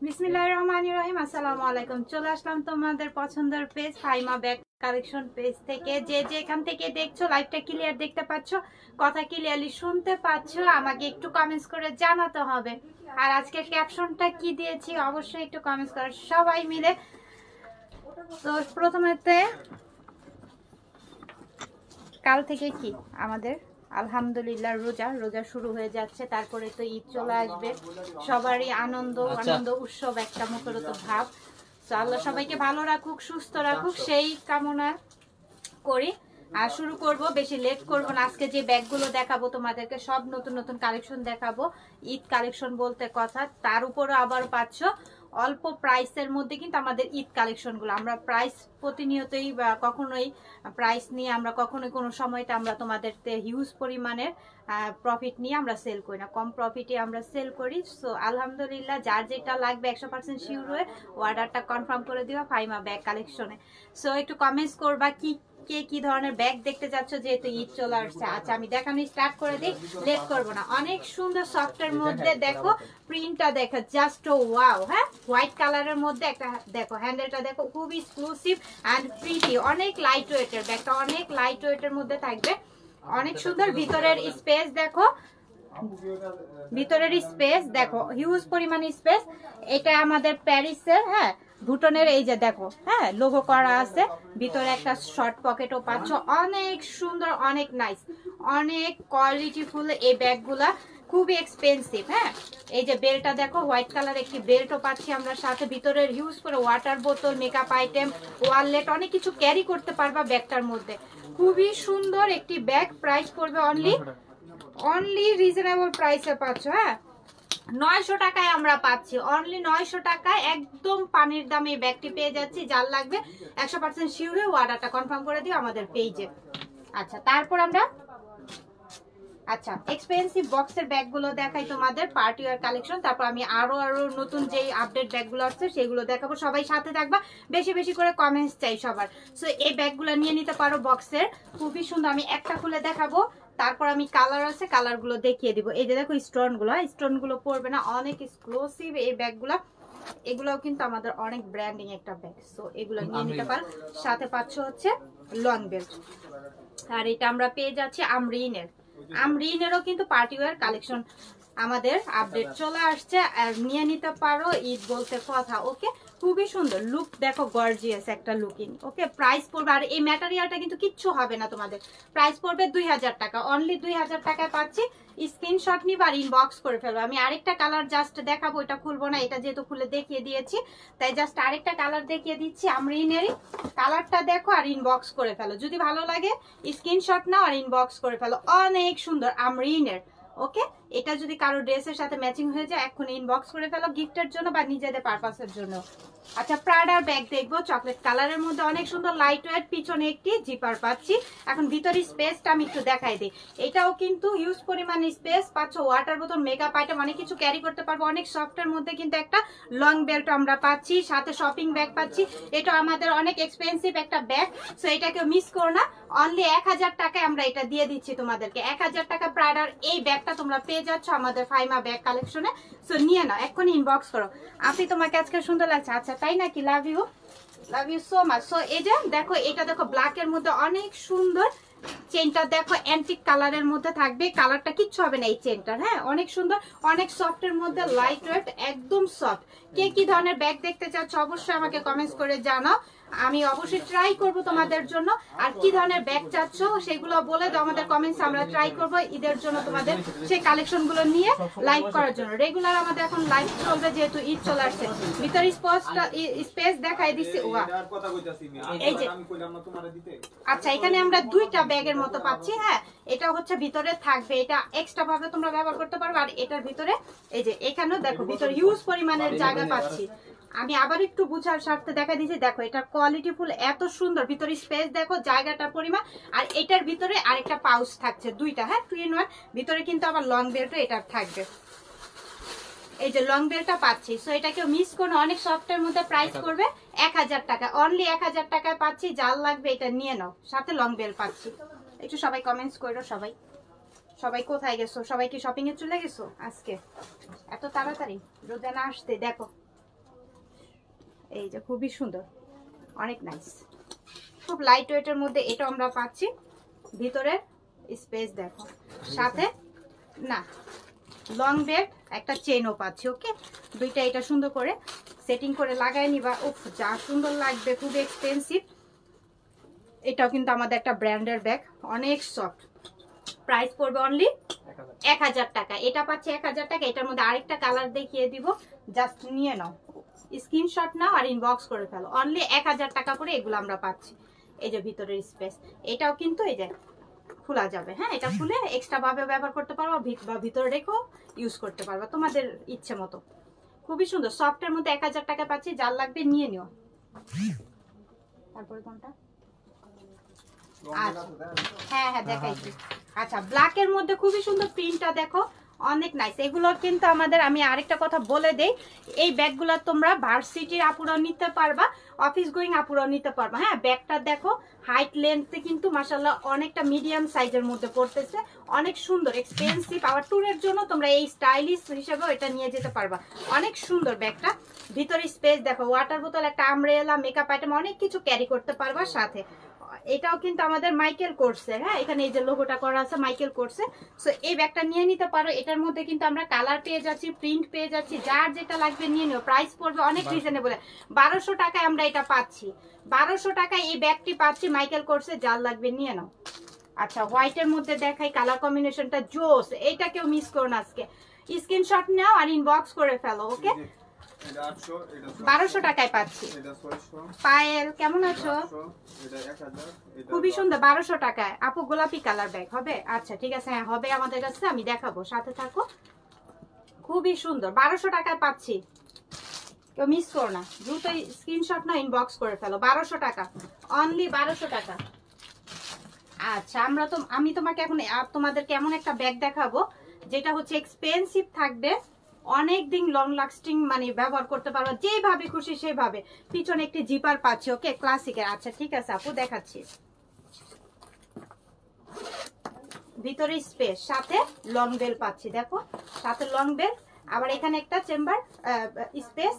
বিসমিল্লাহির রহমানির রহিম। আসসালামু আলাইকুম। চলে আসলাম তোমাদের পছন্দের page Faima bag collection page থেকে। যে যেখান থেকে দেখছো লাইভটা ক্লিয়ার দেখতে পাচ্ছ, কথা ক্লিয়ারলি শুনতে পাচ্ছ, আমাকে একটু কমেন্টস করে জানাতে হবে। আর আজকে ক্যাপশনটা কি দিয়েছি অবশ্যই একটু কমেন্টস করো সবাই মিলে। তো প্রথমেতে কাল থেকে কি আমাদের আলহামদুলিল্লাহ রোজা শুরু হয়ে যাচ্ছে, তারপরে তো ঈদ চলে আসবে, সবারই আনন্দ উৎসব একটা মুখরিত ভাব। তো আল্লাহ সবাইকে ভালো রাখুক, সুস্থ রাখুক, সেই কামনা করি। আর শুরু করব, বেশি লেট করব না। আজকে যে ব্যাগগুলো দেখাবো তোমাদেরকে সব নতুন নতুন কালেকশন দেখাবো, ঈদ কালেকশন বলতে কথা। তার উপরও আবার পাচ্ছ অল্প প্রাইসের মধ্যে কিন্তু আমাদের ঈদ কালেকশনগুলো। আমরা প্রাইস প্রতিনিয়তই কখনোই প্রাইস নিয়ে আমরা কখনোই কোনো সময়তে আমরা তোমাদের হিউজ পরিমাণের প্রফিট নিয়ে আমরা সেল করি না, কম প্রফিটে আমরা সেল করি। সো আলহামদুলিল্লাহ, যার যেটা লাগবে 100% শিওর হয়ে অর্ডারটা কনফার্ম করে দিবা ফাইমা ব্যাগ কালেকশনে। সো একটু কমেন্টস করবা কে কি ধরনের ব্যাগ দেখতে যাচ্ছ, যেহেতু ঈদ চলে আসছে। আচ্ছা, আমি দেখানো স্টার্ট করে দিই, লেট করব না। অনেক সুন্দর সফটের মধ্যে দেখো, প্রিন্টটা দেখো জাস্ট ওয়াও। হ্যাঁ, হোয়াইট কালারের মধ্যে একটা দেখো, হ্যান্ডেলটা দেখো, খুব এক্সক্লুসিভ এন্ড প্রিটি। অনেক লাইট ওয়েটের ব্যাগটা, অনেক লাইট ওয়েটের মধ্যে থাকবে, অনেক সুন্দর। ভিতরের স্পেস দেখো, ভিতরের স্পেস দেখো, হিউজ পরিমাণ স্পেস। এটা আমাদের প্যারিসের, হ্যাঁ, ভুটনের, এই যে দেখো, হ্যাঁ, লোগো করা আছে। ভিতরে একটা শর্ট পকেটও পাচ্ছ, অনেক সুন্দর, অনেক নাইস, অনেক কোয়ালিটিফুল এই ব্যাগগুলা, খুবই এক্সপেন্সিভ। হ্যাঁ, এই যে বেল্টটা দেখো, হোয়াইট কালার একটি বেল্টও পাচ্ছি আমরা সাথে। ভিতরের হিউজ করে ওয়াটার বোতল, মেকআপ আইটেম, ওয়ালেট, অনেক কিছু ক্যারি করতে পারবা ব্যাগটার মধ্যে। খুবই সুন্দর একটি ব্যাগ। প্রাইস পড়বে অনলি রিজনেবল প্রাইসে পাচ্ছ। হ্যাঁ, 900 টাকায় আমরা পাচ্ছি, অনলি 900 টাকায় একদম পানির দামে এই ব্যাগটি পেয়ে যাচ্ছি। যার লাগবে 100% শিওর হয়ে অর্ডারটা কনফার্ম করে দিও আমাদের পেজে। আচ্ছা, তারপর আমরা এক্সপেন্সিভ বক্সের ব্যাগগুলো দেখাই তোমাদের, পার্টি ওয়্যার কালেকশন। তারপর আমি আরো নতুন যে আপডেট ব্যাগগুলো আছে সেগুলো দেখাবো। সবাই সাথে থাকবা, বেশি বেশি করে কমেন্টস চাই সবার। সো এই ব্যাগগুলো নিয়ে নিতে পারো বক্সের, খুবই সুন্দর। আমি একটা খুলে দেখাবো, তারপর আমি কালার আছে কালারগুলো দেখিয়ে দিব। এই যে দেখো স্টোনগুলো পড়বে না, অনেক এক্সক্লুসিভ এই ব্যাগগুলো। এগুলোও কিন্তু আমাদের অনেক ব্র্যান্ডিং একটা ব্যাগ। সো এগুলো নিয়ে নিতে পারো। সাথে পাচ্ছ হচ্ছে লং বেল্ট। আর এটা আমরা পেয়ে যাচ্ছি আমরিনেরও কিন্তু পার্টি ওয়্যার কালেকশন আমাদের আপডেট চলে আসছে, নিয়ে নিতে পারো, ঈদ বলতে কথা। ওকে, খুবই সুন্দর লুক দেখো, গর্জিয়াস একটা লুকিং। ওকে, প্রাইস পড়বে, আর এই ম্যাটেরিয়ালটা কিন্তু কিচ্ছু হবে না তোমাদের। প্রাইস পড়বে 2000 টাকা, অনলি 2000 টাকায় পাচ্ছি। স্ক্রিনশট নিবা আর ইনবক্স করে ফেলবো। আমি আরেকটা কালার জাস্ট দেখাবো, এটা খুলবো না, এটা যেহেতু খুলে দেখিয়ে দিয়েছি তাই জাস্ট আরেকটা কালার দেখিয়ে দিচ্ছি। আমরিনেরই কালারটা দেখো আর ইনবক্স করে ফেলো, যদি ভালো লাগে স্ক্রিনশট নাও আর ইনবক্স করে ফেলো। অনেক সুন্দর আমরিনের। ওকে, এটা যদি কারো ড্রেসের সাথে ম্যাচিং হয়ে যায় এখন ইনবক্স করে ফেলো, গিফটের জন্য বা নিজেদের পারপাসের জন্য। আচ্ছা, প্রাডার ব্যাগ দেখবো, চকলেট কালারের মধ্যে অনেক সুন্দর, লাইট ওয়েট, পিছনে একটি জিপার পাচ্ছি। এখন ভিতরের স্পেসটা আমি একটু দেখাই দিই। এটাও কিন্তু হিউজ পরিমাণ স্পেস পাচ্ছ, ওয়াটার বোতল, মেকআপ আইটেম, অনেক কিছু ক্যারি করতে পারবো। অনেক সফটের মধ্যে কিন্তু একটা লং বেল্ট আমরা পাচ্ছি, সাথে শপিং ব্যাগ পাচ্ছি। এটা আমাদের অনেক এক্সপেন্সিভ একটা ব্যাগ, সো এটাকে মিস করো না। অনলি 1000 টাকায় আমরা এটা দিয়ে দিচ্ছি তোমাদেরকে। 1000 টাকা প্রাডার এই ব্যাগটা তোমরা পেয়ে যাচ্ছ আমাদের ফাইমা ব্যাগ কালেকশনে। সো নিয়ে নাও, এক্ষুনি ইনবক্স করো। আপনি তোমাকে আজকে সুন্দর লাগছে, আচ্ছা তাই নাকি? Love you so much. So এই যে দেখো, এটা দেখো ব্ল্যাকের মধ্যে অনেক সুন্দর। চেনটা দেখো অ্যান্টিক কালারের মধ্যে থাকবে, কালারটা কিচ্ছু হবে না এই চেনটার। হ্যাঁ, অনেক সুন্দর, অনেক সফটের মধ্যে, লাইট ওয়েট, একদম সফট। কে কি ধরনের ব্যাগ দেখতে চাচ্ছ অবশ্যই আমাকে কমেন্টস করে জানাও, আমি অবশ্যই ট্রাই করব তোমাদের জন্য। আর কি ধরনের ব্যাগ চাচ্ছ সেগুলো বলে দাও আমাদের কমেন্টস, আমরা ট্রাই করব ঈদের জন্য তোমাদের সেই কালেকশনগুলো নিয়ে লাইভ করার জন্য। রেগুলার আমাদের এখন লাইভ চলবে যেহেতু ঈদ চলে আসছে। ভিতরে স্পেস দেখাই দিচ্ছি। এই যে আচ্ছা, এখানে আমরা দুইটা ব্যাগের মতো পাচ্ছি। হ্যাঁ, এটা হচ্ছে ভিতরে থাকবে, এটা এক্সট্রা ভাবে তোমরা ব্যবহার করতে পারবে। আর এটার ভিতরে এই যে এখানেও দেখো ভিতরে হিউজ পরিমাণের জায়গা পাচ্ছি। আমি আবার একটু বুঝার স্বার্থে দেখা দিয়েছি, দেখো এটা কোয়ালিটি ফুল, এত সুন্দর। ভিতরে স্পেস দেখো, জায়গাটার পরিমাণ। আর এটার ভিতরে আরেকটা পাউচ থাকছে দুইটা, হ্যাঁ, 2 in 1। ভিতরে কিন্তু আবার লং বেল্টও এটার থাকবে। এই যে লং বেলটা পাচ্ছি। সো এটা কেউ মিস করো, অনেক সফটের মধ্যে প্রাইস করবে 1000 টাকা, অনলি 1000 টাকায় পাচ্ছি। যার লাগবে এটা নিয়ে নাও, সাথে লং বেল পাচ্ছি। একটু সবাই কমেন্টস করো, সবাই সবাই কোথায় গেছো? সবাই কি শপিং এ চলে গেছো আজকে এত তাড়াতাড়ি? রোজা না আসতে দেখো, এই যে খুবই সুন্দর, অনেক নাইস, খুব লাইট ওয়েটের মধ্যে এটা আমরা পাচ্ছি। ভিতরে স্পেস দেখো, সাথে না লং বেল্ট, একটা চেনও পাচ্ছি। ওকে, দুইটা এটা সুন্দর করে সেটিং করে লাগাই নিবা। উফ যা সুন্দর লাগবে, খুব এক্সপেন্সিভ। এটাও কিন্তু আমাদের একটা ব্র্যান্ডের ব্যাগ, অনেক সফট। প্রাইস পড়বে অনলি 1000 টাকা। এটা পাচ্ছে 1000 টাকা। এটার মধ্যে আরেকটা কালার দেখিয়ে দিব, জাস্ট নিয়ে নাও, স্ক্রিনশট নাও আর ইনবক্স করে ফেলো। অনলি 1000 টাকা করে এগুলো আমরা পাচ্ছি। এই যে ভিতরের স্পেস, এটাও কিন্তু এই যে খোলা যাবে। হ্যাঁ, এটা খুলে এক্সট্রা ভাবে ব্যবহার করতে পারবো বা ভিতরে রেখো ইউজ করতে পারবো তোমাদের ইচ্ছে মতো। খুবই সুন্দর, সফটের মধ্যে 1000 টাকা পাচ্ছি। যার লাগবে নিয়ে নিও। তারপরে কোনটা? আচ্ছা হ্যাঁ হ্যাঁ দেখাইছি। আচ্ছা, ব্ল্যাকের মধ্যে খুবই সুন্দর প্রিন্টটা দেখো, অনেক নাইস। এগুলো কিন্তু আমাদের, আমি আরেকটা কথা বলে দেই, এই ব্যাগগুলো তোমরা ভার্সিটির আপুরাও নিতে পারবা, অফিস গোয়িং আপুরাও নিতে পারবা। হ্যাঁ, ব্যাগটা দেখো হাইট লেন্থে কিন্তু মাশাআল্লাহ অনেকটা মিডিয়াম সাইজের মধ্যে পড়তেছে, অনেক সুন্দর, এক্সপেন্সিভ। আবার ট্যুরের জন্য তোমরা এই স্টাইলিশ হিসেবেও এটা নিয়ে যেতে পারবা, অনেক সুন্দর ব্যাগটা। ভিতরে স্পেস দেখো, ওয়াটার বোতল, একটা আমব্রেলা, মেকআপ আইটেম, অনেক কিছু ক্যারি করতে পারবা সাথে। এটাও কিন্তু আমাদের মাইকেল কোর্সের। হ্যাঁ, এখানে এই যে লোগোটা করা আছে মাইকেল কোর্সে। সো এই ব্যাগটা নিয়ে নিতে পারো। এটার মধ্যে কিন্তু আমরা কালার পেয়ে যাচ্ছি, প্রিন্ট পেয়ে যাচ্ছি, যার যেটা লাগবে নিয়ে নিও। প্রাইস পড়বে অনেক রিজনেবল, 1200 টাকায় আমরা এটা পাচ্ছি। 1200 টাকায় এই ব্যাগটি পাচ্ছি মাইকেল কোর্সে, যার লাগবে নিয়ে নাও। আচ্ছা, হোয়াইটের মধ্যে দেখাই, কালার কম্বিনেশনটা জোস, এইটা কেউ মিস করো না আজকে। স্ক্রিনশট নাও আর ইনবক্স করে ফেলো। ওকে, 1200 টাকায় পাচ্ছি। পায়েল কেমন আছো? খুবই সুন্দর, 1200 টাকায়। আপু গোলাপি কালার ব্যাগ হবে? আচ্ছা ঠিক আছে, হ্যাঁ হবে আমাদের কাছে, আমি দেখাবো, সাথে থাকো। খুবই সুন্দর, 1200 টাকায় পাচ্ছি, কেউ মিস করো না, দ্রুত স্ক্রিনশট না ইনবক্স করে ফেলো। 1200 টাকা, অনলি 1200 টাকা। আচ্ছা, আমি তোমাকে এখন তোমাদেরকে এমন একটা ব্যাগ দেখাবো যেটা হচ্ছে এক্সপেন্সিভ থাকবে, অনেক দিন লং লাস্টিং, মানে ব্যবহার করতে পারবো যেভাবে খুশি সেভাবে। পিছনে একটি জিপার পাচ্ছি। ওকে, ক্লাসিকের। আচ্ছা ঠিক আছে আপু, দেখাচ্ছি। ভিতরে স্পেস, সাথে লং বেল পাচ্ছি, দেখো সাথে লং বেল। আবার এখানে একটা চেম্বার স্পেস,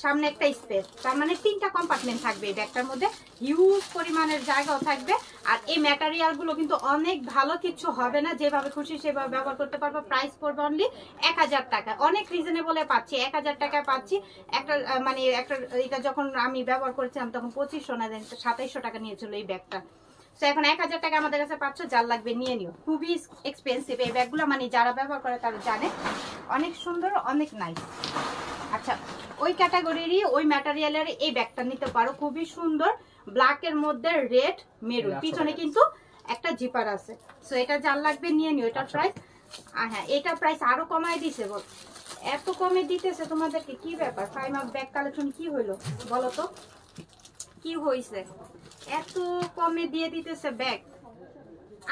সামনে একটা স্পেস, তার মানে 3টা কম্পার্টমেন্ট থাকবে এই ব্যাগটার মধ্যে। হিউজ পরিমাণের জায়গাও থাকবে। আর এই ম্যাটেরিয়াল গুলো কিন্তু অনেক ভালো, কিছু হবে না, যেভাবে খুশি সেভাবে ব্যবহার করতে পারবো। প্রাইস পড়বে অনলি 1000 টাকা, অনেক রিজনেবলে পাচ্ছি। 1000 টাকায় পাচ্ছি। একটা মানে একটা, এটা যখন আমি ব্যবহার করেছিলাম তখন 2500 না 2700 টাকা নিয়েছিল এই ব্যাগটা। তো এখন 1000 টাকা আমাদের কাছে পাচ্ছ, যার লাগবে নিয়ে নিও। খুবই এক্সপেন্সিভ এই ব্যাগগুলো, মানে যারা ব্যবহার করে তারা জানে, অনেক সুন্দর, অনেক নাইস। আচ্ছা, ওই ক্যাটাগরিরই ওই ম্যাটেরিয়ালের এই ব্যাগটা নিতে পারো, খুবই সুন্দর, ব্ল্যাকের মধ্যে রেড মেরুন, পিছনে কিন্তু একটা জিপার আছে। সো এটা যার লাগবে নিয়ে নিও। এটার প্রাইস, হ্যাঁ এটা প্রাইস আরো কমায় দিছে, বল এত কমে দিতেছে তোমাদেরকে, কি ব্যাপার? ফাইম আপ ব্যাগ কালেকশন কি হইলো বলো তো, কি হইছে এত কমে দিয়ে দিতেছে ব্যাগ?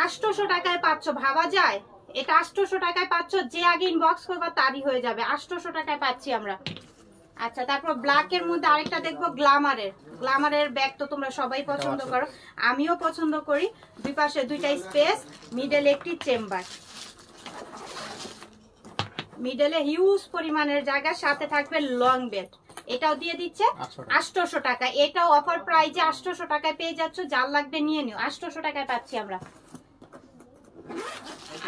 800 টাকায় পাচ্ছ, ভাবা যায়? এটা 800 টাকায় পাচ্ছ, যে আগে ইনবক্স করবা তারই হয়ে যাবে। 800 টাকায় পাচ্ছি আমরা। আচ্ছা, তারপর ব্ল্যাকের মধ্যে আরেকটা দেখবো, গ্ল্যামারের ব্যাগ তো তোমরা সবাই পছন্দ করো, আমিও পছন্দ করি। দুই পাশে 2টা স্পেস, মিডলে একটি চেম্বার, মিডলে হিউজ পরিমাণের জায়গা, সাথে থাকবে লং বেল্ট। এটাও দিয়ে দিচ্ছে 800 টাকা। এটাও অফার প্রাইজে 800 টাকায় পেয়ে যাচ্ছ, যার লাগবে নিয়ে নিও। 800 টাকায় পাচ্ছি আমরা।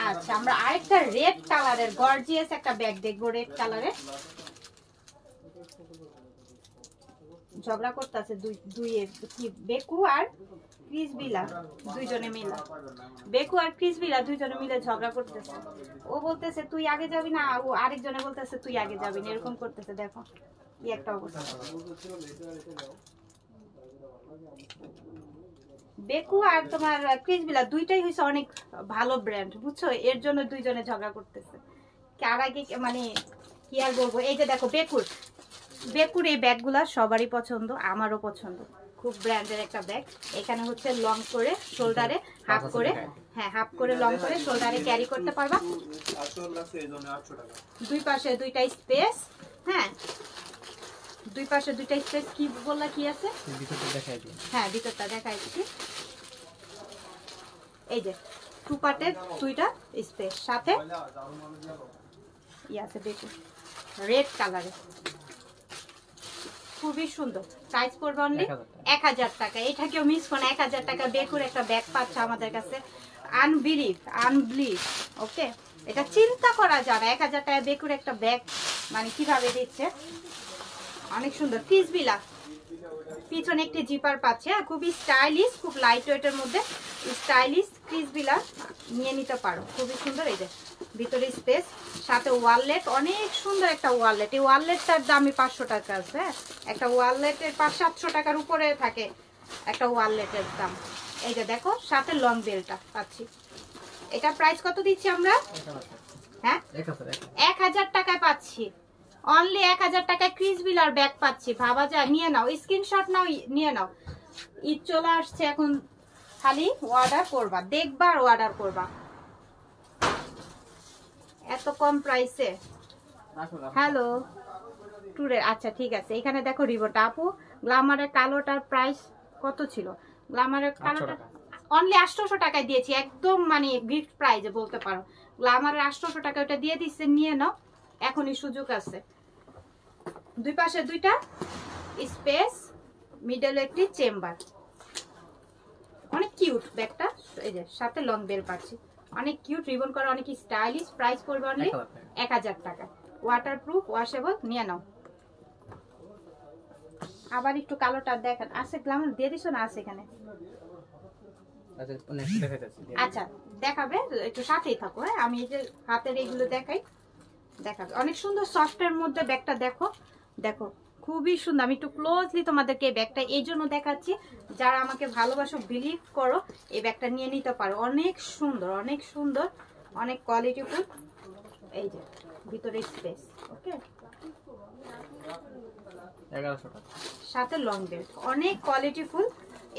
আচ্ছা, আমরা আরেকটা রেড কালারের গর্জিয়াস একটা ব্যাগ দেখবো, রেড কালারের। ঝগড়া করতেছে বেকু আর ক্রিসবিলা, দুইজনে মিলে। বেকু আর ক্রিসবিলা দুইজনে মিলে ঝগড়া করতেছে। ও বলতেছে তুই আগে যাবি না, ও আরেকজনে বলতেছে তুই আগে যাবি না, এরকম করতেছে। দেখো কি একটা অবস্থা। বেকু আর তোমার ক্রিসবিলা দুইটাই হইছে অনেক ভালো ব্র্যান্ড, বুঝছো, এর জন্য দুইজনে ঝগড়া করতেছে। কার আগে, মানে কি আর বলবো। এই যে দেখো বেকুর এই ব্যাগগুলা সবারই পছন্দ, আমারও পছন্দ, খুব ব্র্যান্ডের একটা ব্যাগ। এখানে হচ্ছে লং করে শোল্ডারে হাফ করে, হ্যাঁ হাফ করে লং করে শোল্ডারে ক্যারি করতে পারবা। দুই পাশে দুইটা স্পেস, হ্যাঁ দুই পাশে দুইটা স্পেস। কি বললা কি আছে? হ্যাঁ ভিতরটা দেখাইছি। এই যে টু পার্টের দুইটা স্পেস, সাথে আছে দেখুন রেড কালারে, খুবই সুন্দর। প্রাইস পড়বে অনলি 1000 টাকা। এটা কেউ মিস করো না, 1000 টাকা বেকুর একটা ব্যাগ পাচ্ছে আমাদের কাছে। আনবিলিভ ওকে, এটা চিন্তা করা যায় না 1000 টাকা বেকুর একটা ব্যাগ মানে কিভাবে দিচ্ছে। অনেক সুন্দর ক্রিসবিলা, পিছনে একটি জিপার পাচ্ছে, খুবই স্টাইলিশ, খুব লাইট ওয়েটের মধ্যে স্টাইলিশ ক্রিসবিলা নিয়ে নিতে পারো, খুবই সুন্দর। এই যে ভিতরে স্পেস, সাথে ওয়ালেট, অনেক সুন্দর একটা ওয়ালেট। এই ওয়ালেটটার দামই 500 টাকা আছে। হ্যাঁ একটা ওয়ালেটের 500-700 টাকার উপরে থাকে একটা ওয়ালেটের দাম। এই যে দেখো সাথে লং বেলটা পাচ্ছি। এটা প্রাইস কত দিচ্ছি আমরা? হ্যাঁ 1000 টাকায় পাচ্ছি, অনলি 1000 টাকায় ক্রিসবিলার ব্যাগ পাচ্ছি। ভাবা যায়, নিয়ে নাও, স্ক্রিনশট নাও, নিয়ে নাও। ঈদ চলে আসছে, এখন খালি অর্ডার করবা, দেখবা আর অর্ডার করবা। এত কম প্রাইসে। হ্যালো টুরে, আচ্ছা ঠিক আছে। এখানে দেখো রিবোটা আপু, গ্ল্যামারের কালোটার প্রাইস কত ছিল? গ্ল্যামারের কালোটা অনলি 800 টাকায় দিয়েছি, একদম মানে গিফট প্রাইজে বলতে পারো। গ্ল্যামারের 800 টাকা ওটা দিয়ে দিচ্ছে, নিয়ে নাও, এখনই সুযোগ আছে। দুই পাশে দুইটা স্পেস, মিডলে একটি চেম্বার, অনেক কিউট ব্যাগটা। এই যে সাথে লং বেল পাচ্ছি, অনেক কিউট, রিবন করা, অনেক স্টাইলিশ। প্রাইস পড়বে অনলি 1000 টাকা। ওয়াটারপ্রুফ, ওয়াশেবল, নিয়ে নাও। আবার একটু কালোটা দেখেন, আছে গ্ল্যামার দিয়ে দিছো না? আছে এখানে, আচ্ছা দেখাবে, একটু সাথেই থাকো। হ্যাঁ আমি এই যে হাতের এইগুলো দেখাই, দেখাবে। অনেক সুন্দর সফটের মধ্যে ব্যাগটা, দেখো দেখো খুবই সুন্দর। আমি একটু ক্লোজলি তোমাদেরকে এই ব্যাগটা এই জন্য দেখাচ্ছি, যারা আমাকে ভালোবাসো, বিলিভ করো, এই ব্যাগটা নিয়ে নিতে পারো। অনেক সুন্দর, অনেক সুন্দর, অনেক কোয়ালিটিফুল। এই যে ভিতরে স্পেস, ওকে, 1100 টাকা, সাথে লং বেল্ট, অনেক কোয়ালিটিফুল।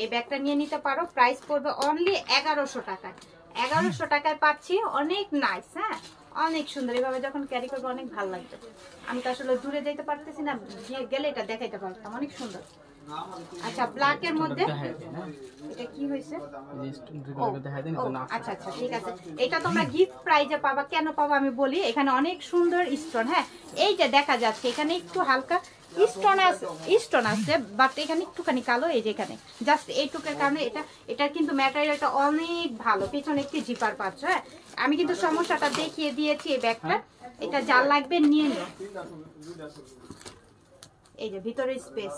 এই ব্যাগটা নিয়ে নিতে পারো। প্রাইস পড়বে অনলি 1100 টাকায়। 1100 টাকায় পাচ্ছি, অনেক নাইস। হ্যাঁ অনেক সুন্দর, এভাবে যখন ক্যারি করবো অনেক ভালো লাগবে। আমি তো আসলে দূরে যেতে পারতেছি না, গেলে এটা দেখাইতে পারতাম, অনেক সুন্দর। আচ্ছা ব্ল্যাকের মধ্যে এটা কি হয়েছে? আচ্ছা আচ্ছা ঠিক আছে, এটা তোমরা গিফট প্রাইজে পাবা। কেন পাবা আমি বলি, এখানে অনেক সুন্দর স্টোন। হ্যাঁ এই যে দেখা যাচ্ছে এখানে একটু হালকা স্টোন আছে, বাট এখানে একটুখানি কালো। এই যে এখানে জাস্ট এইটুকের কারণে এটার কিন্তু ম্যাটেরিয়ালটা অনেক ভালো। পিছনে একটি জিপার পাচ্ছ। হ্যাঁ আমি কিন্তু সমস্যাটা দেখিয়ে দিয়েছি এই ব্যাগটা। এটা যার লাগবে নিয়ে নিও। এই যে ভিতরে স্পেস,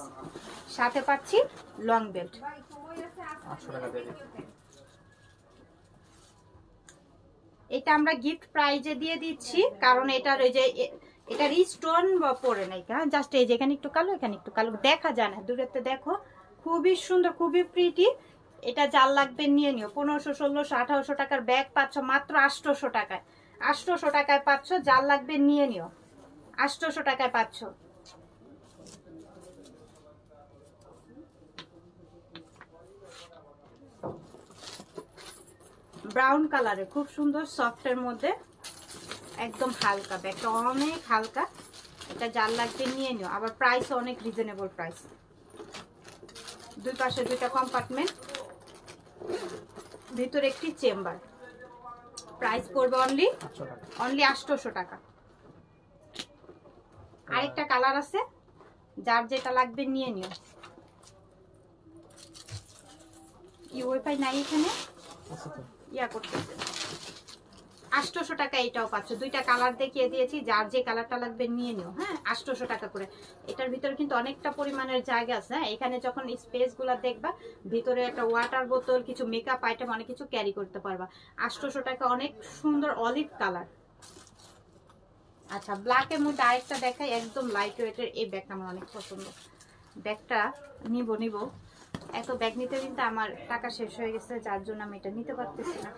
সাথে পাচ্ছি লং বেল্ট। 800 টাকা দিয়ে দিচ্ছি। এটা আমরা গিফট প্রাইজে দিয়ে দিচ্ছি, কারণ এটার ওই যে এটার স্টোন পরে নাই। হ্যাঁ জাস্ট এই যে এখানে একটু কালো, এখানে একটু কালো, দেখা যায় না দূরেতে, দেখো খুবই সুন্দর, খুবই প্রিটি। এটা যার লাগবে নিয়ে নিও। 1500, 1600, 1800 টাকার ব্যাগ পাচ্ছ মাত্র 800 টাকায়। 800 টাকায় পাচ্ছ, যার লাগবে নিয়ে নিও। 800 টাকায় পাচ্ছ। ব্রাউন কালারে, খুব সুন্দর সফটের মধ্যে, একদম হালকা, ব্যাগটা অনেক হালকা। এটা যার লাগবে নিয়ে নিও। আবার প্রাইস অনেক রিজনেবল প্রাইস। দুই পাশে দুইটা কম্পার্টমেন্ট, ভিতরে একটি চেম্বার। প্রাইস পড়বে অনলি 800 টাকা। আরেকটা কালার আছে, যার যেটা লাগবে নিয়ে নিও। কি ওয়াইফাই নাই এখানে? ইয়া করতেছে। 800 টাকা এটাও পাচ্ছ। দুইটা কালার দেখিয়ে দিয়েছি, যার যে কালারটা লাগবে নিয়ে নিও। হ্যাঁ 800 টাকা করে। এটার ভিতরে কিন্তু অনেকটা পরিমাণের জায়গা আছে। হ্যাঁ এখানে যখন স্পেস গুলা দেখবা, ভিতরে একটা ওয়াটার বোতল, কিছু মেকআপ আইটেম, অনেক কিছু ক্যারি করতে পারবা। 800 টাকা, অনেক সুন্দর অলিভ কালার। আচ্ছা ব্ল্যাকের মধ্যে আরেকটা দেখাই, একদম লাইট ওয়েটের। এই ব্যাগটা আমার অনেক পছন্দ। ব্যাগটা নিব এত ব্যাগ নিতে নিতে আমার টাকা শেষ হয়ে গেছে, যার জন্য আমি এটা নিতে পারতেছি না।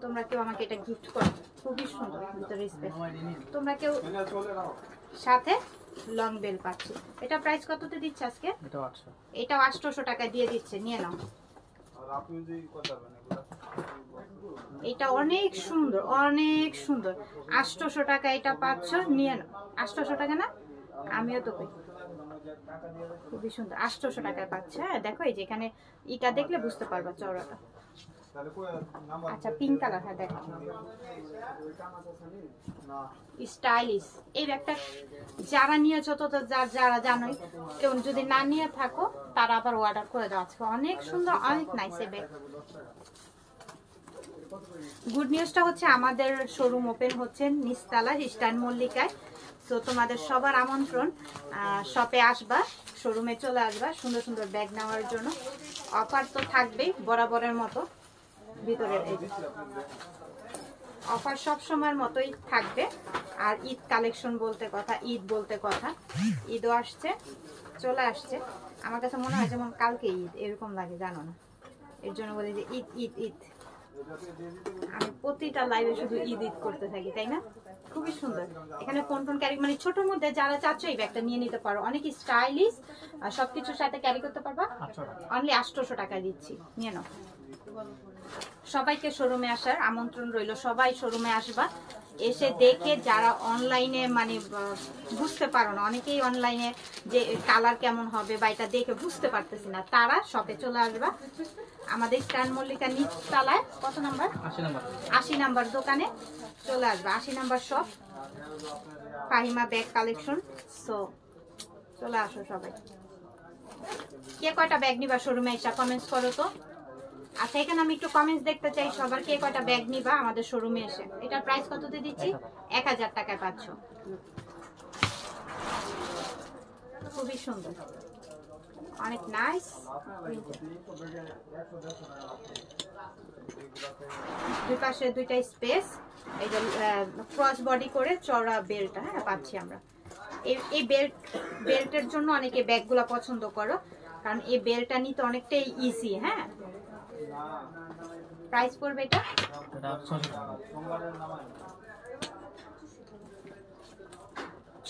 তোমরা কেউ আমাকে এটা গিফট করো, খুবই সুন্দর ভিতরে স্পেস। তোমরা কেউ সাথে লং বেল পাচ্ছি। এটা প্রাইস কততে দিচ্ছে আজকে? এটা 800। এটাও 800 টাকা দিয়ে দিচ্ছে, নিয়ে নাও। এটা অনেক সুন্দর, অনেক সুন্দর। 800 টাকা এটা পাচ্ছ, নিয়ে নাও। 800 টাকা না? আমিও তো কই, খুবই সুন্দর। 800 টাকায় পাচ্ছে। হ্যাঁ দেখো, এই যে এখানে ইটা দেখলে বুঝতে পারবা চওড়াটা। আচ্ছা পিঙ্ক কালার, হ্যাঁ দেখো স্টাইলিশ। এই ব্যাগটা যারা নিয়েছো তো যারা জানোই, এবং যদি না নিয়ে থাকো তারা আবার অর্ডার করে দাও। আজকে অনেক সুন্দর, অনেক নাইস এই ব্যাগ। গুড নিউজটা হচ্ছে আমাদের শোরুম ওপেন হচ্ছে নিচতলা ইস্টার্ন মল্লিকায়। তো তোমাদের সবার আমন্ত্রণ, শপে আসবা, শোরুমে চলে আসবা সুন্দর সুন্দর ব্যাগ নেওয়ার জন্য। অফার তো থাকবেই বরাবরের মতো, ভিতরের এই অফার সব সময়ের মতোই থাকবে। আর ঈদ কালেকশন বলতে কথা, ঈদ বলতে কথা, ঈদও আসছে, চলে আসছে। আমার কাছে মনে হয় যেমন কালকে ঈদ এরকম লাগে, জানো না, এর জন্য বলি যে ঈদ ঈদ ঈদ। আমি প্রতিটা লাইভে শুধু ঈদ ঈদ করতে থাকি, তাই না? খুবই সুন্দর। এখানে ফোন টোন ক্যারি, মানে ছোটোর মধ্যে যারা চাচ্ছ এই ব্যাগটা নিয়ে নিতে পারো, অনেক স্টাইলিশ, আর সবকিছুর সাথে ক্যারি করতে পারবা। অনলি 800 টাকা দিচ্ছি, নিয়ে নাও। সবাইকে শোরুমে আসার আমন্ত্রণ রইল, সবাই শোরুমে আসবা। এসে দেখে যারা অনলাইনে মানে বুঝতে পারো না, অনেকেই অনলাইনে যে কালার কেমন হবে বা এটা দেখে বুঝতে পারতেছি না, তারা শপে চলে আসবা। আমাদের স্টান মল্লিকা নিচতলায় কত নাম্বার? 80 নাম্বার দোকানে চলে আসবা। 80 number shop, Fahima bag collection. So চলে আসো সবাই। কে কয়টা ব্যাগ নিবা শোরুমে এসে কমেন্টস করো তো। আচ্ছা এখানে আমি একটু কমেন্টস দেখতে চাই সবার, কে কয়টা ব্যাগ নিবা আমাদের শোরুমে এসে। এটার প্রাইস কত দিয়ে দিচ্ছি? 1000 টাকায় পাচ্ছ। খুবই সুন্দর, অনেক নাইস। দুই পাশে দুইটা স্পেস, এই যে ক্রস বডি করে চওড়া বেল্ট, হ্যাঁ পাচ্ছি আমরা। এই বেল্টের জন্য অনেকে ব্যাগগুলো পছন্দ করো, কারণ এই বেল্টটা নিতে অনেকটাই ইজি। হ্যাঁ প্রাইস পড়বে এটা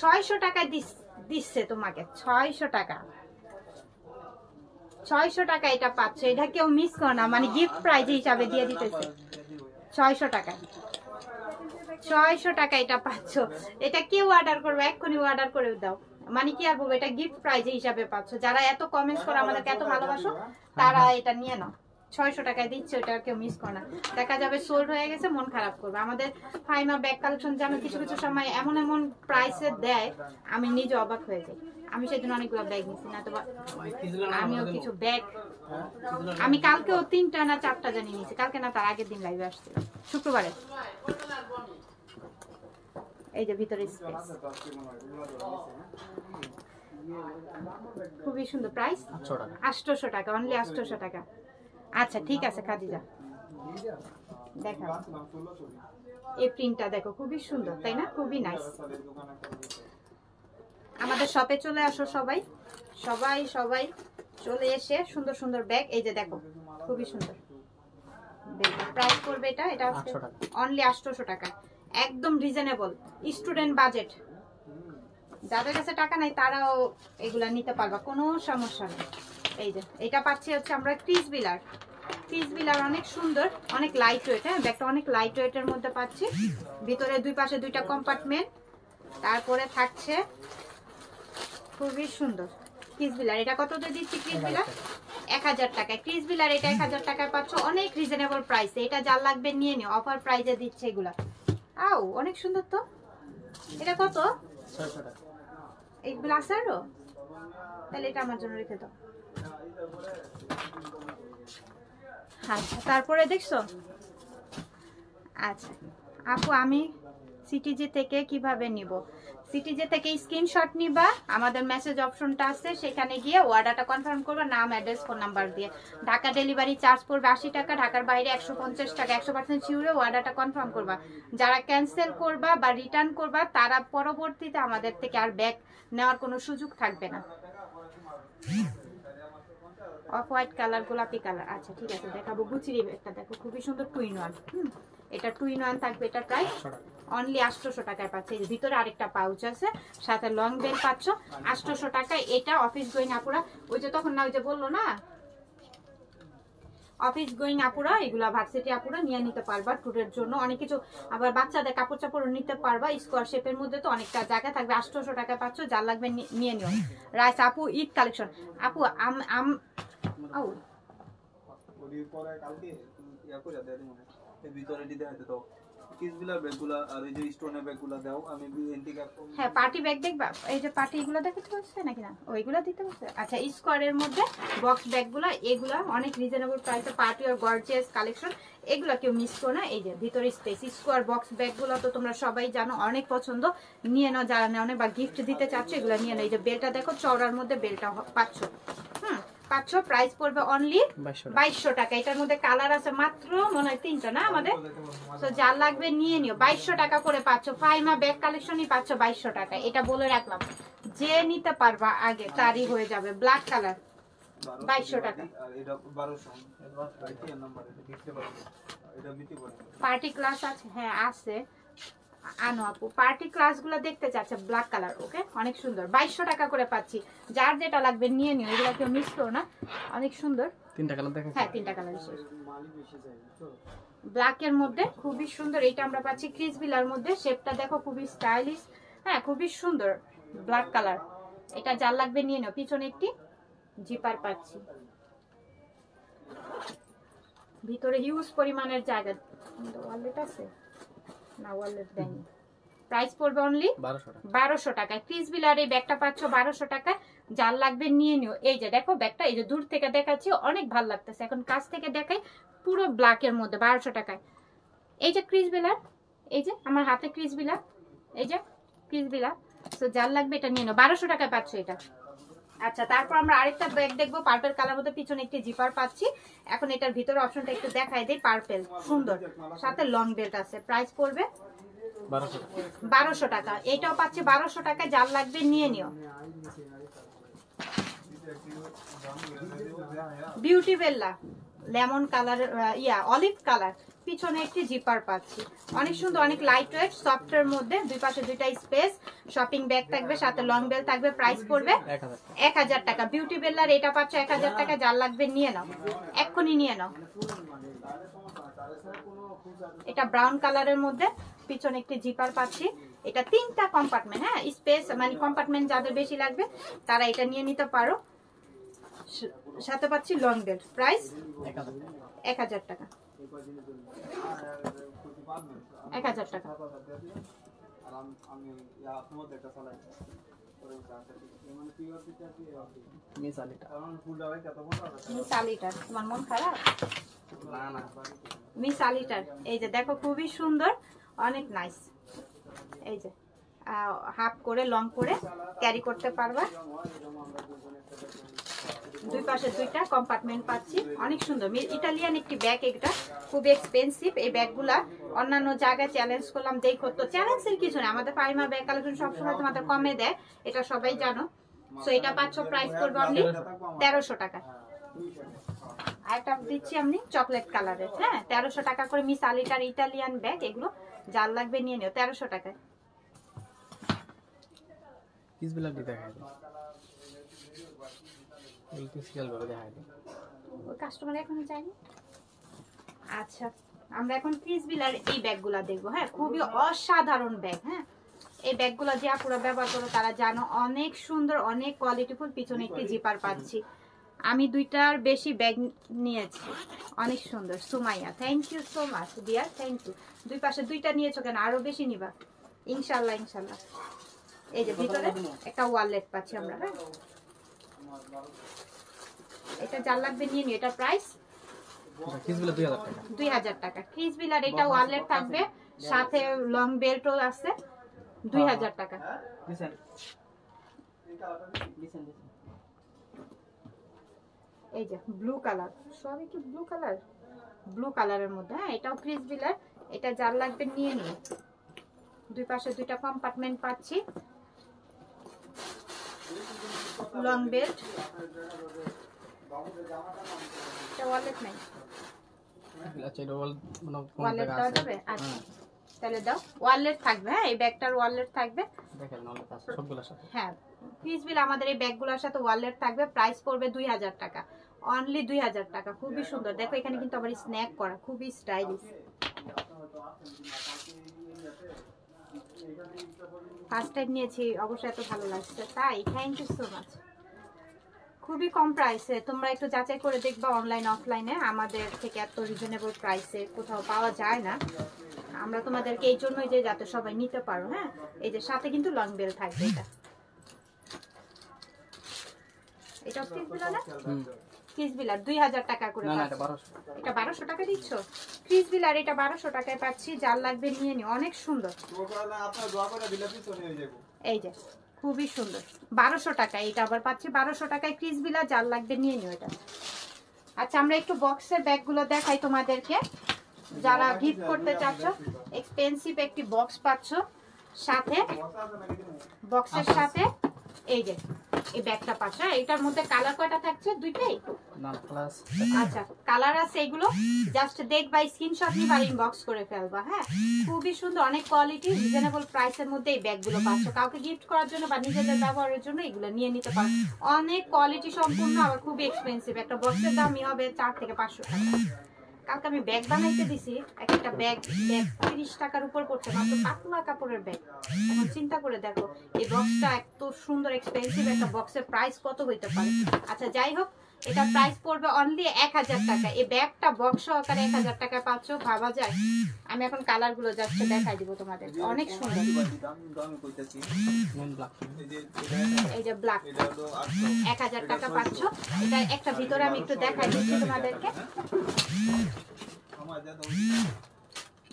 600 টাকা দিচ্ছে তোমাকে। 600 টাকা, 600 টাকা এটা পাচ্ছ। এটা কেউ মিস করো না, মানে গিফট প্রাইজ হিসাবে দিয়ে দিতেছে। 600 টাকা, 600 টাকা এটা পাচ্ছ। এটা কেউ অর্ডার করবে, এক্ষুনি অর্ডার করে দাও। মানে কি আর বলবো, এটা গিফট প্রাইজ হিসাবে পাচ্ছ। যারা এত কমেন্টস করো, আমাদেরকে এত ভালোবাসো, তারা এটা নিয়ে নাও। 600 টাকায় দিচ্ছে, ওটা কেউ মিস করো না। দেখা যাবে সোল্ড হয়ে গেছে, মন খারাপ করবে। আমাদের ফাইমা ব্যাগ কালেকশন যেন কিছু কিছু সময় এমন এমন প্রাইসে দেয়, আমি নিজে অবাক হয়ে যাই। আমি সেদিন অনেকগুলো ব্যাগ নিচ্ছি না তো, আমিও কিছু ব্যাগ, আমি কালকেও 3টা না 4টা জানি নিয়েছি। কালকে না, তার আগের দিন লাইভে আসছে, শুক্রবারে। এই যে ভিতরে স্পেস, খুবই সুন্দর। প্রাইস 800 টাকা, অনলি 800 টাকা। আচ্ছা ঠিক আছে খাদিজা, দেখা এই প্রিন্টটা দেখো, খুবই সুন্দর তাই না? খুবই নাইস। আমাদের শপে চলে আসো সবাই, সবাই সবাই চলে এসে সুন্দর সুন্দর ব্যাগ, এই যে দেখো খুবই সুন্দর। প্রাইস করবে এটা অনলি 800 টাকা, একদম রিজনেবল, স্টুডেন্ট বাজেট। যাদের কাছে টাকা নাই তারাও এগুলা নিতে পারবা, কোনো সমস্যা নেই। এই যে এটা পাচ্ছি হচ্ছে আমরা ক্রিস বিলার, অনেক সুন্দর, অনেক লাইট ওয়েট। হ্যাঁ ব্যাগটা অনেক লাইট ওয়েটের মধ্যে পাচ্ছি। ভিতরে দুই পাশে দুইটা কম্পার্টমেন্ট, তারপরে থাকছে খুবই সুন্দর ক্রিস বিলার। এটা কত দিয়ে দিচ্ছি? ক্রিস বিলার 1000 টাকায়। ক্রিস বিলার এটা 1000 টাকায় পাচ্ছ, অনেক রিজনেবল প্রাইসে। এটা যার লাগবে নিয়ে নিও, অফার প্রাইসে দিচ্ছে এগুলা। আও অনেক সুন্দর তো। এটা কত? 600 টাকা। এইগুলো আছে আরো? তাহলে এটা আমার জন্য রেখে দাও। আচ্ছা তারপরে দেখছো? আচ্ছা আপু আমি সিটিজি থেকে কিভাবে নিব? সিটিজি থেকে স্ক্রিনশট নিবা, আমাদের মেসেজ অপশনটা আছে, সেখানে গিয়ে অর্ডারটা কনফার্ম করবা, নাম অ্যাড্রেস ফোন নাম্বার দিয়ে। ঢাকা ডেলিভারি চার্জ পড়বে 80 টাকা, ঢাকার বাইরে 150 টাকা। 100% শিওরে অর্ডারটা কনফার্ম করবা। যারা ক্যান্সেল করবা বা রিটার্ন করবা, তারা পরবর্তীতে আমাদের থেকে আর ব্যাগ নেওয়ার কোনো সুযোগ থাকবে না। অফ হোয়াইট কালার, গোলাপি কালার। আচ্ছা ঠিক আছে দেখাবো। গুচির একটা দেখো খুবই সুন্দর, 2 in 1। এটা 2 in 1 থাকবে। এটা প্রাইস অনলি 800 টাকায় পাচ্ছে। এই যে ভিতরে আরেকটা পাউচ আছে, সাথে লং বেল পাচ্ছ 800 টাকায়। এটা অফিস গোয়িং আপুরা, ওই যে তখন না ওই যে বললো না অফিস গোয়িং আপুরা, এগুলা ভার্সিটি আপুরা নিয়ে নিতে পারবা ট্যুরের জন্য, অনেক কিছু। আবার বাচ্চাদের কাপড় চাপড় নিতে পারবা, স্কোয়ার শেপের মধ্যে তো অনেকটা জায়গা থাকবে। 800 টাকা পাচ্ছ, যার লাগবে নিয়ে নিও। রাইস আপু ঈদ কালেকশন আপু হ্যাঁ পার্টি ব্যাগ দেখবা, এই যে পার্টি এগুলো দেখতে পাচ্ছে নাকি না, ওইগুলো দিতে পারছে। আচ্ছা স্কোয়ারের মধ্যে বক্স ব্যাগগুলো, এগুলা অনেক রিজনেবল প্রাইসে, পার্টি আর গর্জিয়াস কালেকশন, এগুলো কেউ মিস করো না। এই যে ভিতরে স্পেস স্কোয়ার বক্স ব্যাগগুলো তো তোমরা সবাই জানো, অনেক পছন্দ, নিয়ে নাও যারা নেও বা গিফট দিতে চাচ্ছ, এগুলো নিয়ে নাও। এই যে বেলটা দেখো, চওড়ার মধ্যে বেলটা পাচ্ছ, পাচ্ছ। প্রাইস পড়বে অনলি 2200 টাকা। এটার মধ্যে কালার আছে মাত্র মনে হয় 3টা না আমাদের, তো যার লাগবে নিয়ে নিও। 2200 টাকা করে পাচ্ছ, ফাইমা ব্যাগ কালেকশনই পাচ্ছ 2200 টাকা। এটা বলে রাখলাম, যে নিতে পারবা আগে তারই হয়ে যাবে। ব্ল্যাক কালার 2200 টাকা। পার্টি ক্লাস আছে, হ্যাঁ আছে, আনো আপু। পার্টি ক্লাসগুলো দেখতে চাচ্ছে, ব্ল্যাক কালার, ওকে অনেক সুন্দর। 2200 টাকা করে পাচ্ছি, যার যেটা লাগবে নিয়ে নিও, এগুলো কেউ মিস করো না, অনেক সুন্দর। 3টা কালার দেখা, হ্যাঁ 3টা কালার ব্ল্যাক এর মধ্যে খুবই সুন্দর। এটা আমরা পাচ্ছি ক্রিস বিলার মধ্যে, শেপটা দেখো খুবই স্টাইলিশ, হ্যাঁ খুবই সুন্দর ব্ল্যাক কালার। এটা যার লাগবে নিয়ে নাও। পিছনে একটি জিপার পাচ্ছি, ভিতরে হিউজ পরিমাণের জায়গা। ওয়ালেট আছে না, ওয়ালেট দেয়নি। প্রাইস পড়বে অনলি 1200 টাকা। ক্রিস বিলার এই ব্যাগটা পাচ্ছ 1200 টাকা, যার লাগবে নিয়ে নিও। এই যে দেখো ব্যাগটা, এই যে দূর থেকে দেখাচ্ছি অনেক ভালো লাগতেছে, এখন কাছ থেকে দেখাই, পুরো ব্ল্যাক এর মধ্যে 1200 টাকায়। এই যে ক্রিস বিলার, এই যে আমার হাতে ক্রিস বিলার, এই যে ক্রিস বিলার, তো যার লাগবে এটা নিয়ে নাও। 1200 টাকায় পাচ্ছ এটা। আচ্ছা তারপর আমরা আরেকটা ব্যাগ দেখবো, পার্পল কালার মধ্যে, পিছনে একটি জিপার পাচ্ছি। এখন এটার ভিতরে অপশনটা একটু দেখাই দেই, পার্পল সুন্দর, সাথে লং বেল্ট আছে। প্রাইস পড়বে 1200 টাকা। এটাও পাচ্ছি 1200 টাকা, যার লাগবে নিয়ে নিও। বিউটি বেল্লা লেমন কালার, অলিভ কালার, পিছনে একটি জিপার পাচ্ছি, অনেক সুন্দর, অনেক লাইট ওয়েট, সফট এর মধ্যে, দুই পাশে দুইটা স্পেস, শপিং ব্যাগ থাকবে, সাথে লং বেল থাকবে। প্রাইস পড়বে 1000 টাকা। বিউটি বেল্লার এটা পাচ্ছ 1000 টাকা, যার লাগবে নিয়ে নাও, এক্ষুনি নিয়ে নাও। এটা ব্রাউন কালারের মধ্যে, পিছনে একটি জিপার পাচ্ছি। এটা 3টা কম্পার্টমেন্ট, হ্যাঁ স্পেস মানে কম্পার্টমেন্ট যাদের বেশি লাগবে তারা এটা নিয়ে নিতে পারো। সাথে পাচ্ছি লং বেল্ট। প্রাইস 1000 টাকা। 1000 টাকা। তোমার মন খারাপ? মিস আলিটার, এই যে দেখো খুবই সুন্দর, অনেক নাইস। এই যে হাফ করে লং করে ক্যারি করতে পারবা, দুই পাশে দুইটা কম্পার্টমেন্ট পাচ্ছি, অনেক সুন্দর। ইটালিয়ান একটি ব্যাগ, এটা খুব এক্সপেন্সিভ। এই ব্যাগগুলা অন্যান্য জায়গায় চ্যালেঞ্জ করলাম, দেখো তো চ্যালেঞ্জের কিছু না, আমাদের ফাইমা ব্যাগ কালেকশন সবসময় তোমাদের কমে দেয়, এটা সবাই জানো। সো এটা পাচ্ছ, প্রাইস করবে অনলি 1300 টাকা। আরেকটা দিচ্ছি আমি চকলেট কালারের, হ্যাঁ 1300 টাকা করে। মিস আলিটার ইটালিয়ান ব্যাগ, এগুলো যার লাগবে নিয়ে নিও 1300 টাকায়। কাস্টমার এখনো যায়নি। আচ্ছা আমরা এখন ক্রিস বিলার এই ব্যাগগুলা দেখবো, হ্যাঁ খুবই অসাধারণ ব্যাগ। হ্যাঁ এই ব্যাগগুলা যে আপুরা ব্যবহার করো তারা জানো, অনেক সুন্দর, অনেক কোয়ালিটিফুল। পিছনে একটি জিপার পাচ্ছি, আমি 2টার বেশি ব্যাগ নিয়েছি, অনেক সুন্দর। Sumaiya, thank you so much dear, thank you. দুই পাশে 2টা নিয়েছো কেন, আরো বেশি নিবা ইনশাল্লাহ ইনশাল্লাহ। এই যে ভিতরে একটা ওয়ালেট পাচ্ছি আমরা, হ্যাঁ এটা যার লাগবে নিয়ে নিও। এটা প্রাইস 2000 টাকা। ক্রিস বিলার এটা ওয়ালেট থাকবে, সাথে লং বেল্টও আছে, 2000 টাকা। এই যে ব্লু কালার, সবই কি ব্লু কালার, ব্লু কালারের মধ্যে, হ্যাঁ এটাও ক্রিস বিলার, এটা যার লাগবে নিয়ে নিও। দুই পাশে 2টা কম্পার্টমেন্ট পাচ্ছি, লং বেল্ট, ওয়ালেট নাই, ওয়ালেট দেওয়া যাবে। আচ্ছা তাহলে দাও, ওয়ালেট থাকবে। হ্যাঁ, এই ব্যাগটার ওয়ালেট থাকবে। দেখেন অনেক আছে সবগুলোর সাথে। হ্যাঁ, ক্রিসবিল আমাদের এই ব্যাগগুলোর সাথে ওয়ালেট থাকবে। প্রাইস পড়বে 2000 টাকা, অনলি 2000 টাকা। খুবই সুন্দর, দেখো এখানে কিন্তু আবার স্ন্যাক করা, খুবই স্টাইলিশ। ফার্স্ট টাইম নিয়েছি, অবশ্যই এত ভালো লাগছে, তাই থ্যাংক ইউ সো মাচ। খুবই কম প্রাইসে, তোমরা একটু যাচাই করে দেখবা অনলাইন অফলাইনে, আমাদের থেকে এত রিজনেবল প্রাইসে কোথাও পাওয়া যায় না। আমরা তোমাদেরকে এই জন্যই যে যাতে সবাই নিতে পারো। হ্যাঁ, এই যে সাথে কিন্তু লং বেল থাকবে। এটা ক্রিসবিলা না? ক্রিসবিলার 2000 টাকা করে। না না, এটা 1200। এটা 1200 টাকা দিচ্ছ? ক্রিসবিলার এটা 1200 টাকায় পাচ্ছি, যার লাগবে নিয়ে নিও, অনেক সুন্দর। এই যে খুবই সুন্দর, 1200 টাকা। এটা আবার পাচ্ছি 1200 টাকায় ক্রিসবিলা, যার লাগবে নিয়ে নিও এটা। আচ্ছা, আমরা একটু বক্সের ব্যাগগুলো দেখাই তোমাদেরকে, যারা গিফট করতে চাচ্ছ। এক্সপেন্সিভ একটি বক্স পাচ্ছ সাথে, বক্সের সাথে এই যে এই ব্যাগটা পাচ্ছ। এটার মধ্যে কালার কয়টা থাকছে? দুইটাই না প্লাস। আচ্ছা, কালার আছে এগুলো, জাস্ট দেখবা, স্ক্রিনশট নিবা, ইনবক্স করে ফেলবা। হ্যাঁ, খুবই সুন্দর, অনেক কোয়ালিটি, রিজনেবল প্রাইসের মধ্যে এই ব্যাগগুলো পাচ্ছ। কাউকে গিফট করার জন্য বা নিজেদের ব্যবহারের জন্য এগুলো নিয়ে নিতে পারো। অনেক কোয়ালিটি সম্পূর্ণ, আবার খুবই এক্সপেন্সিভ। একটা বক্সের দামই হবে 4 থেকে 500 টাকা। কালকে আমি ব্যাগ বানাইতে দিছি, একটা ব্যাগ 30 টাকার উপর পড়ছে, মাত্র পাতলা কাপড়ের ব্যাগ। এখন চিন্তা করে দেখো, এই বক্সটা এত সুন্দর এক্সপেন্সিভ একটা বক্সের প্রাইস কত হইতে পারে। আচ্ছা, যাই হোক, এটা প্রাইস পড়বে অনলি 1000 টাকা। এই ব্যাগটা বক্স সহকারে 1000 টাকা পাচ্ছ, ভাবা যায়? আমি এখন কালার গুলো জাস্ট দেখাই দিব তোমাদের, অনেক সুন্দর। এই যে ব্ল্যাক 1000 টাকা পাচ্ছ। এটা একটা ভিতরে আমি একটু দেখাই দিচ্ছি তোমাদেরকে,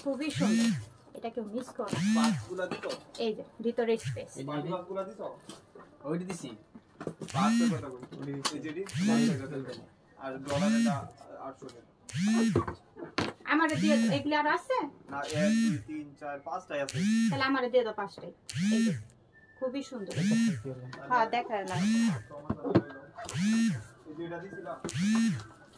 খুবই সুন্দর। এটা কেউ মিস করো। এই যে ভিতরে স্পেস, ওইটা দিছি। আমারে দিয়ে দাও। এগুলি আর আছে? না, 1 2 3 4 5টাই আছে। তাহলে আমারে দিয়ে দাও 5টাই। এই যে খুবই সুন্দর। হ্যাঁ, দেখায় না।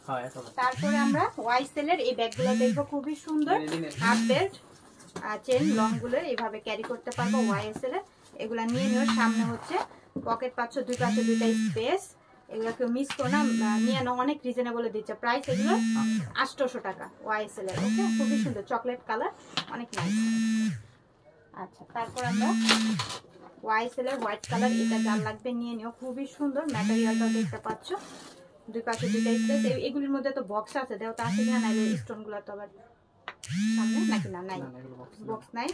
হ্যাঁ, এটা হবে। তারপরে আমরা ওয়াইসেল এর এই ব্যাগগুলো দেখবো, খুবই সুন্দর। হাফ বেল্ট চেন লং গুলো এইভাবে ক্যারি করতে পারবো ওয়াইসেল এর। এগুলা নিয়ে নিও। সামনে হচ্ছে পকেট পাচ্ছ, দুই পাশে দুইটা স্পেস। এগুলো কেউ মিস করো না, নিয়ে নাও, অনেক রিজনেবল দিচ্ছে প্রাইস। এগুলো 800 টাকা ওয়াইসেল এর। ওকে, খুবই সুন্দর, চকলেট কালার, অনেক নাইস। আচ্ছা, তারপর আমরা ওয়াইসেল এর হোয়াইট কালার, এটা যার লাগবে নিয়ে নিও, খুবই সুন্দর। ম্যাটেরিয়ালটা দেখতে পাচ্ছ, দুই পাশে দুইটা স্পেস। এগুলির মধ্যে তো বক্স আছে, দেখো তো আছে কিনা, নাইলে স্টোন গুলো তো আবার সামনে নাকি না, নাই বক্স নাই।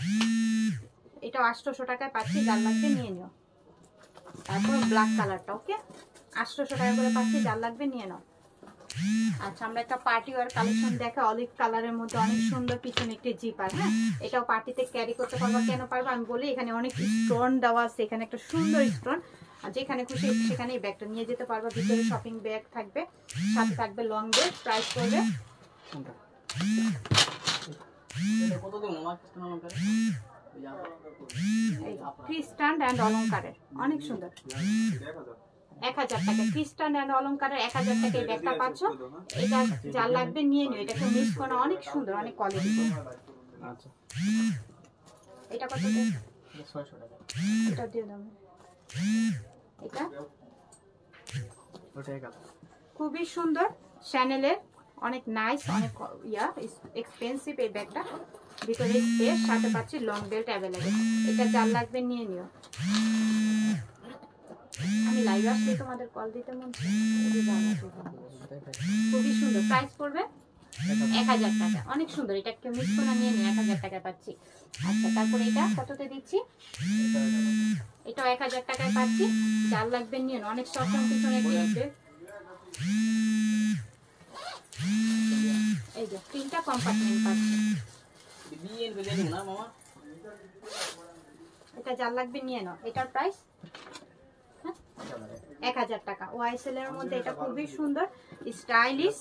এটা 800 টাকায় পাচ্ছি, যার লাগবে নিয়ে নিও। তারপর ব্ল্যাক কালারটা, ওকে 800 টাকা করে পাচ্ছি, যার লাগবে নিয়ে নাও। আচ্ছা, আমরা একটা পার্টি ওয়ার কালেকশন দেখে, অলিভ কালারের মধ্যে অনেক সুন্দর, পিছনে একটি জিপার। হ্যাঁ, এটাও পার্টিতে ক্যারি করতে পারবা। কেন পারবা আমি বলি, এখানে অনেক স্টোন দেওয়া আছে, এখানে একটা সুন্দর স্টোন। আর যেখানে খুশি সেখানে এই ব্যাগটা নিয়ে যেতে পারবা। ভিতরে শপিং ব্যাগ থাকবে, সাথে থাকবে লং ব্যাগ। প্রাইস পড়বে ক্রিস্টান অ্যান্ড অলংকারের, অনেক সুন্দর, 1000 টাকা। ক্রিস্টান অ্যান্ড অলংকারের 1000 টাকা এই ব্যাগটা পাচ্ছ। এটা যার লাগবে নিয়ে নিও, এটাকে মিস করো, অনেক সুন্দর, অনেক কোয়ালিটি। আচ্ছা, এটা কত দিয়ে? 600 টাকা। এটা দিয়ে দাও। এটা ওটাই কথা। খুবই সুন্দর, শ্যানেলের, অনেক নাইস, অনেক এক্সপেন্সিভ এই ব্যাগটা। ভিতরে স্পেস, সাথে পাচ্ছি লং বেল্ট অ্যাভেলেবেল। এটা যার লাগবে নিয়ে নিও। আমি লাইভ আসলে তোমাদের কল দিতে মন চায়। খুবই সুন্দর, প্রাইস পড়বে 1000 টাকা, অনেক সুন্দর। এটা কেউ মিস করে নিয়ে নিও, 1000 টাকায় পাচ্ছি। আচ্ছা, তারপরে এটা কততে দিচ্ছি? এটাও 1000 টাকায় পাচ্ছি, যার লাগবে নিয়ে নাও। অনেক সফট, পিছনে দিয়েছে। এই যে 3টা কম্পার্টমেন্ট পাচ্ছি। এটা যার লাগবে নিয়ে নাও। এটার প্রাইস 1000 টাকা। ওয়াইসেল এর মধ্যে এটা খুবই সুন্দর, স্টাইলিশ।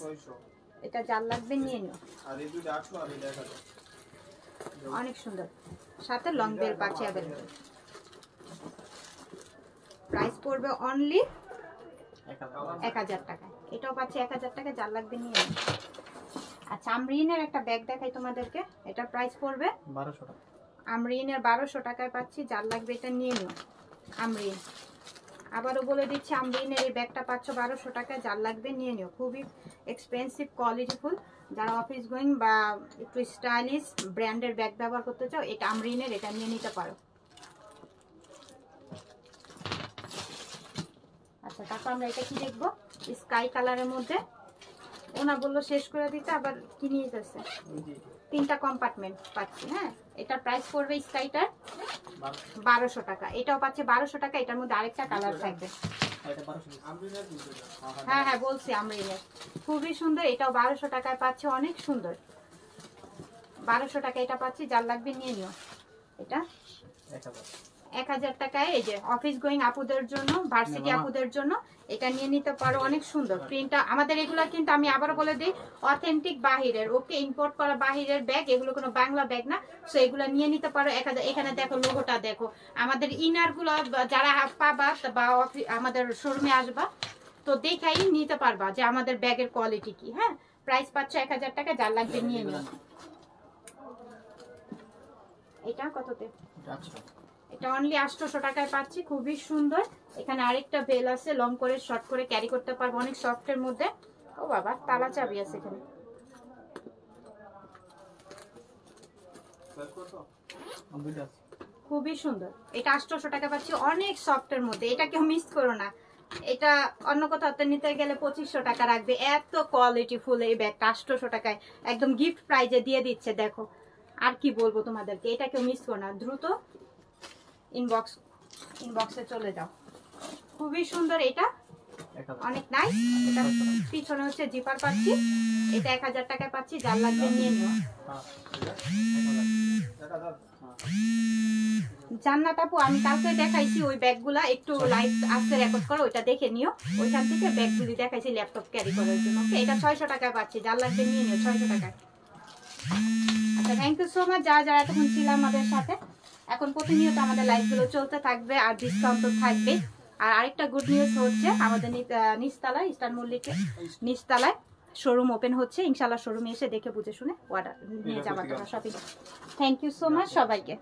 এটা যার লাগবে নিয়ে নিও, অনেক সুন্দর। সাথে লং বেল পাচ্ছি অ্যাভেলেবল। প্রাইস পড়বে অনলি 1000 টাকা। এটাও পাচ্ছি 1000 টাকা, যার লাগবে নিয়ে নিও। আচ্ছা আমরিনের একটা ব্যাগ দেখাই তোমাদেরকে, এটা প্রাইস পড়বে 1200 টাকা। আমরিনের 1200 টাকায় পাচ্ছি, যার লাগবে এটা নিয়ে নিও। আমরিন, আবারও বলে দিচ্ছি আমরিনের এই ব্যাগটা পাচ্ছ 1200 টাকায়, যার লাগবে নিয়ে নিও। খুবই এক্সপেন্সিভ, কোয়ালিটিফুল, যারা অফিস গোয়িং বা একটু স্টাইলিশ ব্র্যান্ডের ব্যাগ ব্যবহার করতে চাও, এটা আমরিনের, এটা নিয়ে নিতে পারো। আচ্ছা তারপর আমরা এটা কি দেখবো, স্কাই কালারের মধ্যে। ওনা বললো শেষ করে দিতে, আবার কি নিয়ে যাচ্ছে, ওই যে 3টা কম্পার্টমেন্ট পাচ্ছি। হ্যাঁ, এটার প্রাইস পড়বে স্কাইটার 1200 1200 টাকা। এটাও পাচ্ছে 1200 টাকা, এটার মধ্যে আরেকটা কালার থাকবে। আর এটা 1200 দিছি। হ্যাঁ হ্যাঁ বলছি আমরিনের, খুবই সুন্দর, এটাও 1200 টাকায় পাচ্ছে, অনেক সুন্দর। 1200 টাকা এটা পাচ্ছি, যার লাগবে নিয়ে নিও। এটা 1000 1000 টাকায়, এই যে অফিস গোয়িং আপুদের জন্য, ভার্সিটি আপুদের জন্য এটা নিয়ে নিতে পারো, অনেক সুন্দর প্রিন্টটা। আমাদের এগুলা কিন্তু আমি আবারও বলে দিই অথেন্টিক বাহিরের, ওকে ইম্পোর্ট করা বাহিরের ব্যাগ, এগুলো কোনো বাংলা ব্যাগ না। সো এগুলো নিয়ে নিতে পারো 1000। এখানে দেখো লোগোটা দেখো, আমাদের ইনার গুলো যারা পাবা বা আমাদের শোরুমে আসবা তো দেখাই নিতে পারবা যে আমাদের ব্যাগের কোয়ালিটি কি। হ্যাঁ, প্রাইস পাচ্ছ 1000 টাকা, যার লাগবে নিয়ে নিও। এটা কততে? 800। এটা অনলি 800 টাকায় পাচ্ছি, খুবই সুন্দর। এখানে আরেকটা বেল আছে, লং করে শর্ট করে ক্যারি করতে পারবো, অনেক সফটের মধ্যে। ও বাবা, তালা চাবি আছে এখানে। দুইটা আছে। খুবই সুন্দর, এটা 800 টাকা পাচ্ছি, অনেক সফটের মধ্যে। এটা কেউ মিস করো না, এটা অন্য কোথাও নিতে গেলে 2500 টাকা রাখবে। এত কোয়ালিটি ফুল এই ব্যাগটা 800 টাকায় একদম গিফট প্রাইজে দিয়ে দিচ্ছে। দেখো আর কি বলবো তোমাদেরকে, এটা কেউ মিস করো না, দ্রুত ইনবক্সে চলে যাও। খুবই সুন্দর, এটা 1000 অনেক নাইস। এটা পিছনে হচ্ছে জিপার পাচ্ছি, এটা 1000 টাকায় পাচ্ছি, যার লাগবে নিয়ে নিও। হ্যাঁ 1000 জান্নাত আপু, আমি কালকে দেখাইছি ওই ব্যাগগুলা, একটু লাইভ আসতে রেকর্ড করো, ওইটা দেখে নিও। ওইখান থেকে ব্যাগগুলি দেখাইছি ল্যাপটপ ক্যারি করার জন্য। ওকে, এটা 600 টাকায় পাচ্ছি, যার লাগবে নিয়ে নিও 600 টাকায়। আচ্ছা থ্যাংক ইউ সো মাচ যারা যারা এতক্ষণ ছিল আমাদের সাথে। এখন প্রতিনিয়ত আমাদের লাইভগুলো চলতে থাকবে, আর ডিসকাউন্ট তো থাকবে। আর আরেকটা গুড নিউজ হচ্ছে, আমাদের নিচতলায় ইস্টার্ন মল্লিকে নিচতলায় শোরুম ওপেন হচ্ছে। ইনশাল্লাহ শোরুমে এসে দেখে বুঝে শুনে অর্ডার নিয়ে যাবার shopping. Thank you so much সবাইকে।